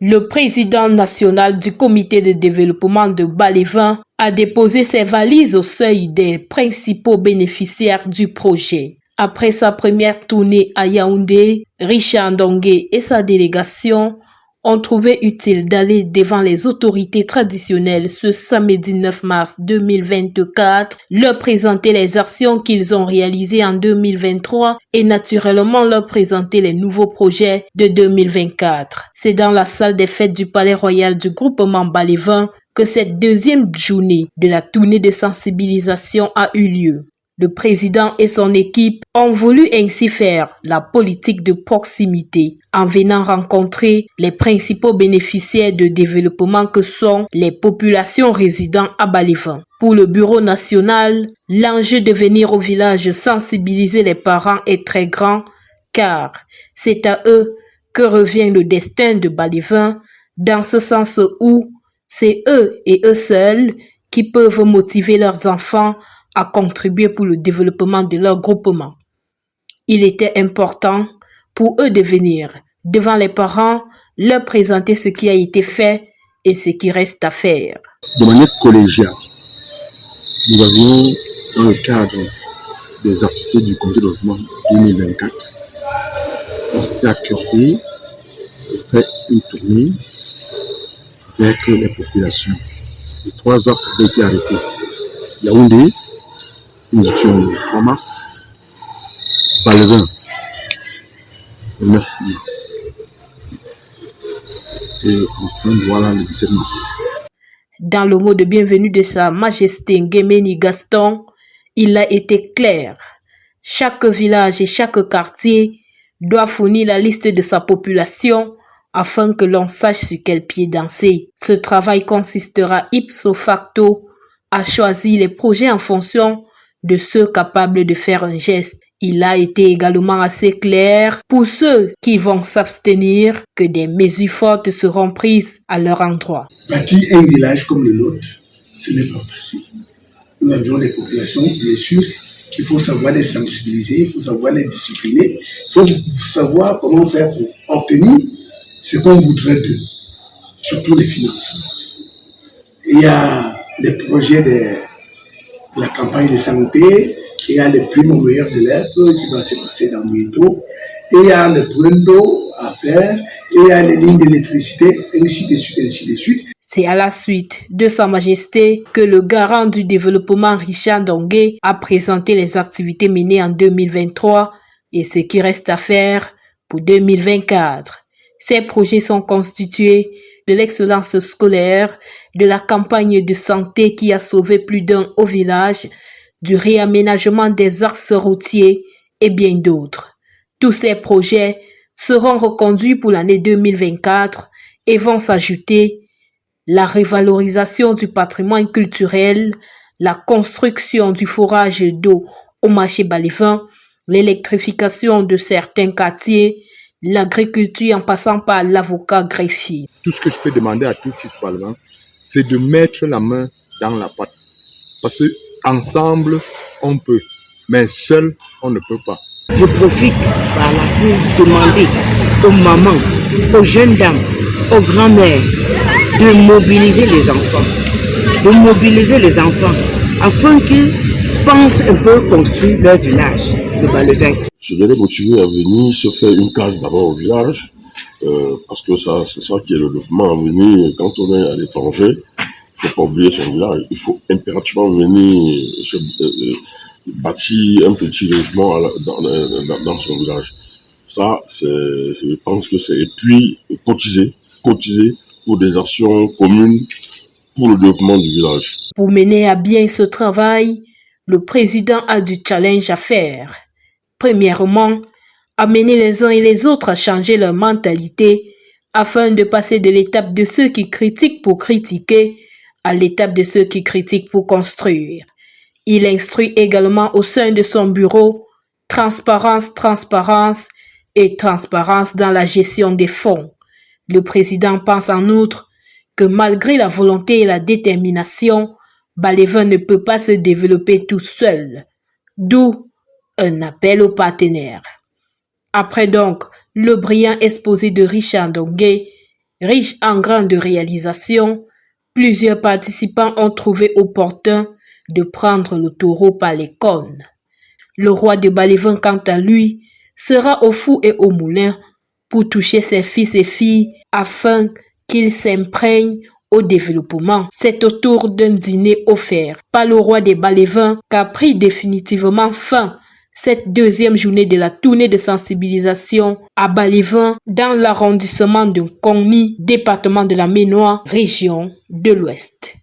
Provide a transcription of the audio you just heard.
Le président national du comité de développement de Balévin a déposé ses valises au seuil des principaux bénéficiaires du projet. Après sa première tournée à Yaoundé, Richard Ndongue et sa délégation ont trouvé utile d'aller devant les autorités traditionnelles ce samedi 9 mars 2024, leur présenter les actions qu'ils ont réalisées en 2023 et naturellement leur présenter les nouveaux projets de 2024. C'est dans la salle des fêtes du Palais Royal du groupement Balévin que cette deuxième journée de la tournée de sensibilisation a eu lieu. Le président et son équipe ont voulu ainsi faire la politique de proximité en venant rencontrer les principaux bénéficiaires de développement que sont les populations résidant à Balévin. Pour le bureau national, l'enjeu de venir au village sensibiliser les parents est très grand car c'est à eux que revient le destin de Balévin dans ce sens où c'est eux et eux seuls qui peuvent motiver leurs enfants à contribuer pour le développement de leur groupement. Il était important pour eux de venir devant les parents, leur présenter ce qui a été fait et ce qui reste à faire. De manière collégiale, nous avions, dans le cadre des activités du comité de développement 2024, on s'était accordé de faire une tournée avec les populations. Les 3 axes avaient été arrêtés. Yaoundé, nous étions le 3 mars, Balévin, le 9 mars, et enfin voilà le 17 mars. Dans le mot de bienvenue de Sa Majesté Nguéméni Gaston, il a été clair. Chaque village et chaque quartier doit fournir la liste de sa population afin que l'on sache sur quel pied danser. Ce travail consistera ipso facto à choisir les projets en fonction de ceux capables de faire un geste. Il a été également assez clair pour ceux qui vont s'abstenir que des mesures fortes seront prises à leur endroit. Bâtir un village comme le nôtre, ce n'est pas facile. Nous avions des populations, bien sûr, il faut savoir les sensibiliser, il faut savoir les discipliner, il faut savoir comment faire pour obtenir ce qu'on voudrait d'eux, surtout les financements. Il y a les projets de la campagne de santé, il y a les primes aux meilleurs élèves qui va se passer dans bientôt, et il y a le point d'eau à faire, et il y a les lignes d'électricité, ainsi de suite, ainsi de suite. C'est à la suite de Sa Majesté que le garant du développement Richard Ndongue a présenté les activités menées en 2023 et ce qui reste à faire pour 2024. Ces projets sont constitués de l'excellence scolaire, de la campagne de santé qui a sauvé plus d'un au village, du réaménagement des axes routiers et bien d'autres. Tous ces projets seront reconduits pour l'année 2024 et vont s'ajouter la revalorisation du patrimoine culturel, la construction du forage d'eau au marché Balévin, l'électrification de certains quartiers, l'agriculture en passant par l'avocat greffier. Tout ce que je peux demander à tout fils Balévin, c'est de mettre la main dans la pâte. Parce qu'ensemble, on peut, mais seul, on ne peut pas. Je profite par là pour demander aux mamans, aux jeunes dames, aux grands-mères de mobiliser les enfants, afin qu'ils pensent un peu construire leur village de Balévin. Je les motiver à venir se faire une case d'abord au village, parce que c'est ça qui est le développement à venir. Quand on est à l'étranger, il ne faut pas oublier son village. Il faut impérativement venir bâtir un petit logement dans son village. Ça, je pense que c'est... Et puis, cotiser pour des actions communes pour le développement du village. Pour mener à bien ce travail, le président a du challenge à faire. Premièrement, amener les uns et les autres à changer leur mentalité afin de passer de l'étape de ceux qui critiquent pour critiquer à l'étape de ceux qui critiquent pour construire. Il instruit également au sein de son bureau transparence et transparence dans la gestion des fonds. Le président pense en outre que malgré la volonté et la détermination, Balévin ne peut pas se développer tout seul, d'où un appel aux partenaires. Après donc le brillant exposé de Richard Ndongue, riche en grandes réalisations, plusieurs participants ont trouvé opportun de prendre le taureau par les cornes. Le roi de Balévin, quant à lui, sera au four et au moulin pour toucher ses fils et filles afin qu'ils s'imprègnent au développement. C'est autour d'un dîner offert par le roi des Balévins qu'a pris définitivement fin cette deuxième journée de la tournée de sensibilisation à Balévin dans l'arrondissement de Kongni, département de la Ménois, région de l'Ouest.